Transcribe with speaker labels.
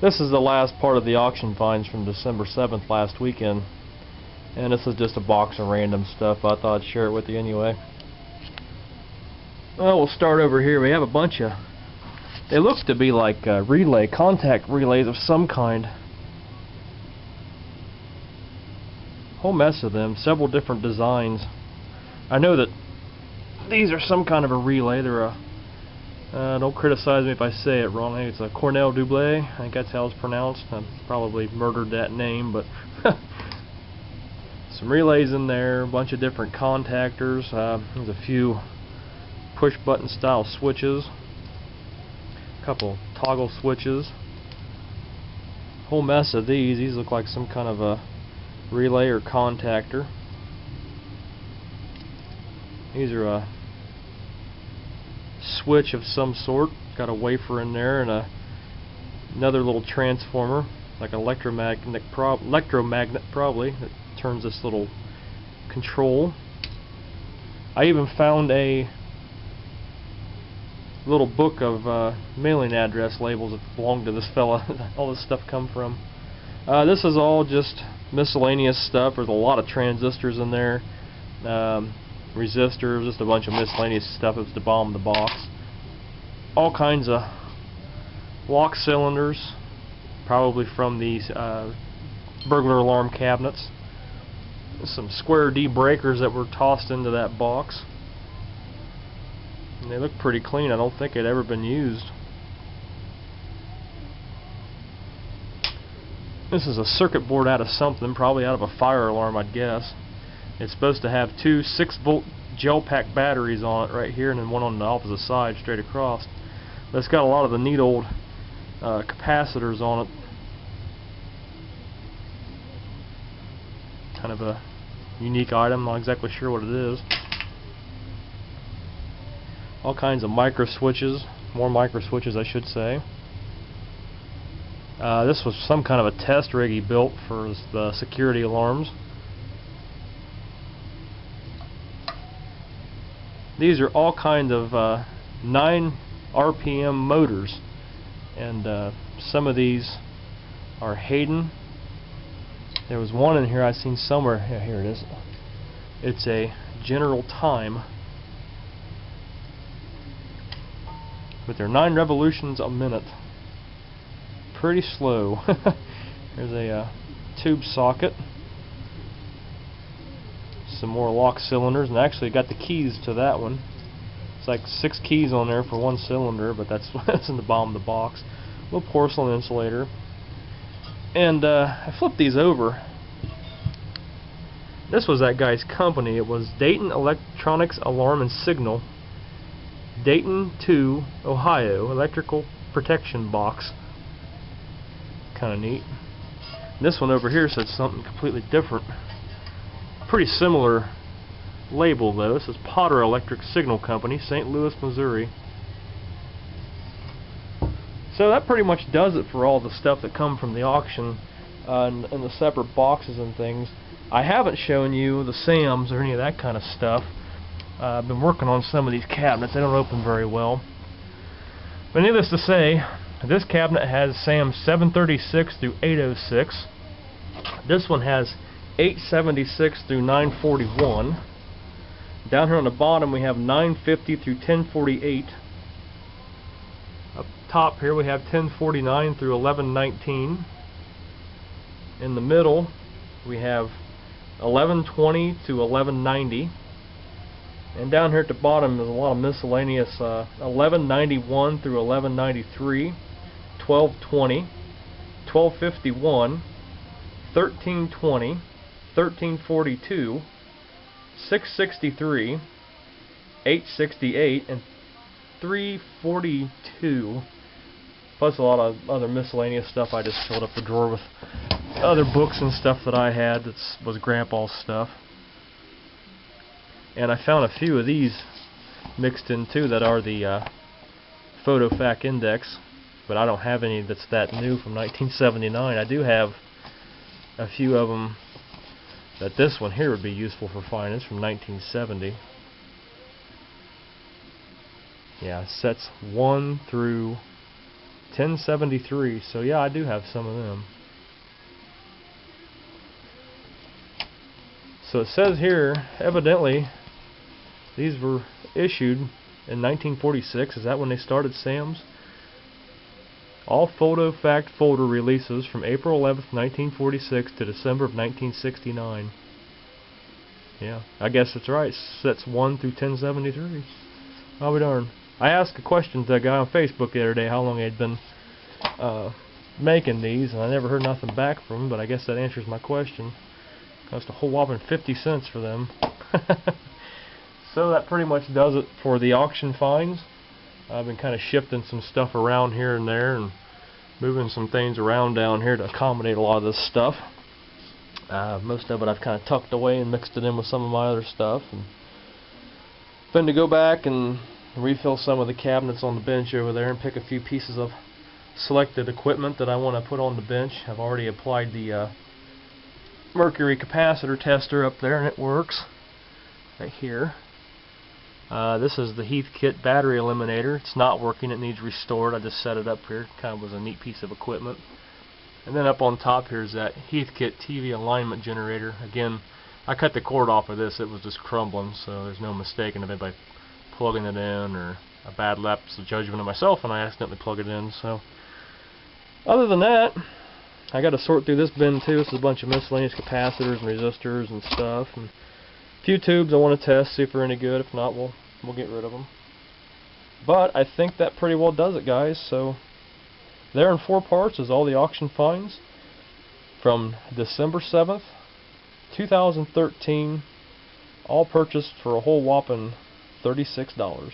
Speaker 1: This is the last part of the auction finds from December 7th last weekend. And this is just a box of random stuff. I thought I'd share it with you anyway. Well, we'll start over here. We have a bunch of... They look to be like contact relays of some kind. Whole mess of them, several different designs. I know that these are some kind of a relay. They're a... don't criticize me if I say it wrong. I think it's a Cornell Double. I think that's how it's pronounced. I probably murdered that name, but... Some relays in there, a bunch of different contactors. There's a few push button style switches. A couple toggle switches. Whole mess of these. These look like some kind of a relay or contactor. These are a switch of some sort. Got a wafer in there and another little transformer, like an electromagnet probably, that turns this little control. I even found a little book of mailing address labels that belong to this fella. All this stuff come from. This is all just miscellaneous stuff. There's a lot of transistors in there, resistors, just a bunch of miscellaneous stuff. It's to bomb the box. All kinds of lock cylinders, probably from these burglar alarm cabinets. Some square D breakers that were tossed into that box. And they look pretty clean. I don't think they'd ever been used. This is a circuit board out of something, probably out of a fire alarm, I'd guess. It's supposed to have two 6-volt gel pack batteries on it right here, and then one on the opposite side straight across. But it's got a lot of the neat old capacitors on it. Kind of a unique item, not exactly sure what it is. All kinds of micro switches, more micro switches I should say. This was some kind of a test rig he built for the security alarms. These are all kind of 9 RPM motors, and some of these are Hayden. There was one in here I seen somewhere. Yeah, here it is. It's a General Time, but they're 9 revolutions a minute. Pretty slow. There's a tube socket, some more lock cylinders, and actually got the keys to that one. It's like 6 keys on there for one cylinder, but that's in the bottom of the box. A little porcelain insulator. And I flipped these over. This was that guy's company. It was Dayton Electronics Alarm and Signal, Dayton 2, Ohio, Electrical Protection Box. Kind of neat. And this one over here said something completely different. Pretty similar label though. This is Potter Electric Signal Company, St. Louis, Missouri. So that pretty much does it for all the stuff that come from the auction in the separate boxes and things. I haven't shown you the SAMs or any of that kind of stuff. I've been working on some of these cabinets. They don't open very well. But needless to say, this cabinet has SAM 736 through 806. This one has 876 through 941. Down here on the bottom we have 950 through 1048. Up top here we have 1049 through 1119. In the middle we have 1120 to 1190. And down here at the bottom there's a lot of miscellaneous 1191 through 1193, 1220, 1251, 1320, 1342, 663, 868, and 342. Plus a lot of other miscellaneous stuff. I just filled up the drawer with other books and stuff that I had that was Grandpa's stuff. And I found a few of these mixed in too that are the PhotoFac Index, but I don't have any that's that new from 1979. I do have a few of them that this one here would be useful for finding. It's from 1970. Yeah, sets 1 through 1073. So yeah, I do have some of them. So it says here, evidently, these were issued in 1946. Is that when they started Sam's? All Photo Fact folder releases from April 11th, 1946 to December of 1969. Yeah, I guess that's right. Sets 1 through 1073. I'll be darned. I asked a question to a guy on Facebook the other day how long he had been making these, and I never heard nothing back from him, but I guess that answers my question. Cost a whole whopping 50 cents for them. So that pretty much does it for the auction finds. I've been kind of shifting some stuff around here and there and moving some things around down here to accommodate a lot of this stuff. Most of it I've kind of tucked away and mixed it in with some of my other stuff. And then to go back and refill some of the cabinets on the bench over there and pick a few pieces of selected equipment that I want to put on the bench. I've already applied the mercury capacitor tester up there, and it works right here. This is the Heathkit battery eliminator. It's not working, it needs restored. I just set it up here. Kind of was a neat piece of equipment. And then up on top here is that Heathkit TV alignment generator. Again, I cut the cord off of this, it was just crumbling, so there's no mistaking it by plugging it in, or a bad lapse of judgment of myself and I accidentally plug it in. So other than that, I got to sort through this bin too. This is a bunch of miscellaneous capacitors and resistors and stuff, and a few tubes I want to test, see if they're any good. If not, we'll get rid of them. But I think that pretty well does it, guys. So there in 4 parts is all the auction finds from December 7th, 2013, all purchased for a whole whopping $36.